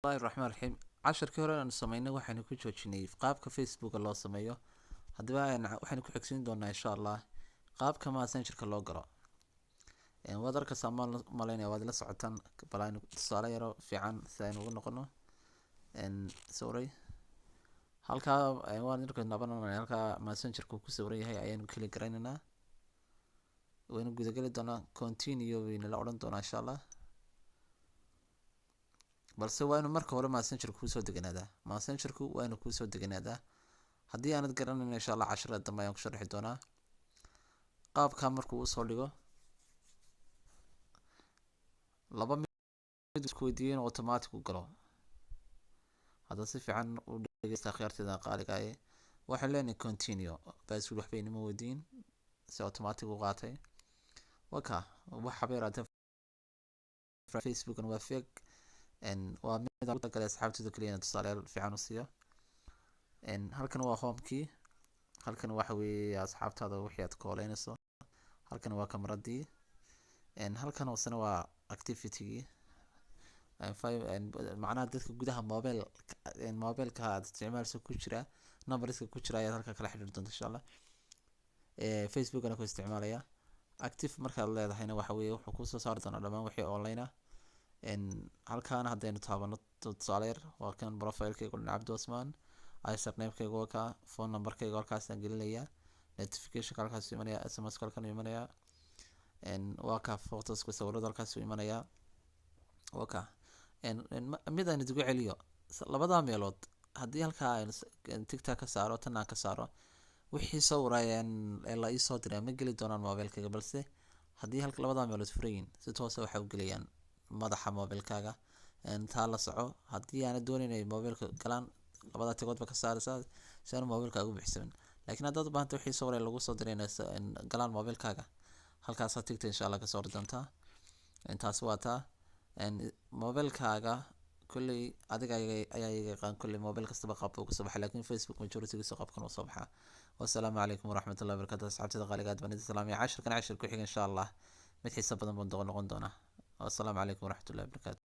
الله الرحمن الرحيم. casharkii hore aan sameynay waxaynu ku joojinay qaabka facebooka loo sameeyo. haddaba waxaynu ku xigsiin doonaa insha allah qaabka messengerka loo galo. waad arkaysaa malaynaya waad la socotaan bal aynu tusaale yaro fiican si aynu ugu noqono. sorry halkaa waan arkay nabanana halkaa messengerka ku sawiran yahay ayaanu kali garaynaynaa. waynu gudagali doonaa continue wayna la odhan doonaa insha allah. balse waa inuu marka hore messengerku kusoo deganaadaa. messengerku waa inuu kusoo deganaadaa. haddii aanad garanayn insha allah casharada dambe ayaan ku sharxi doonaa qaabka markuu usoo dhigo. laba mid isku weydiiyeen automatic u galo. hadda si fiican u dhegeysta khiyaarteeda qaaliga ah. waxaan leenahay continue baasul waxba inama weydiin si automatic u qaatay. waka wax habeeraad Facebook waa fake waa mid aan kale asxaabtooda kaliya tusaale fiican u siiyo. halkan waa home-kii, halkan waxa weeye asxaabtaada wixii aad kooleynayso, halkan waa kamaradii, halkan hoosena waa activity-gii. macnaha dadka gudaha mobilka aad isticmaalso ku jira numberska ku jira ayaad halka kala xiriiri doonta insha allah. Facebook-ana ku isticmaalaya active markaad leedahayna waxa weeye wuxuu kusoo saari doonaa dhammaan wixii online ah. halkaana haddaynu taabano tusaale yar waa kan profilekayga dhan Cabdi Osman, username-kayga waa ka, phone number-kayga halkaasaan gelinayaa, notification halkaas imanaya, SMS halkan imanaya, waa ka photos-ka sawirada halkaas imanaya. waa ka mid aan idigu celiyo labada meelood haddii halkaa TikTok ka saaro tan aan ka saaro wixii sawirayaan la ii soo diray ma geli doonaan mobilkayga, balse haddii halka labada meelood furayin si toos ah waxa u gelayaan madaxa mobilkaaga. taa la soco haddii aanad doonayn inay mobilka galaan labada tigoodba ka saaraysaa si aanu mobilkaaga u bixsamin. laakiin haddaad u baahanta wixii sawir lagu soo diray galaan mobilkaaga halkaasaa tigta insha allah ka soo doontaa. taas waa taa mobilkaaga kulley adiga ayaa iga yaqaan kulley mobil kastaba qaabka ugu soo baxay, laakiin Facebook majority-giisa qaabkan uu soo baxaa. wassalaamu calaykum waraxmatullahi wabarakaatu. asxaabtada qaaliga aad baan idin salaamaya. cashir ku xiga insha allah mid xiiso badan buu noqon doonaa. والسلام عليكم ورحمة الله وبركاته.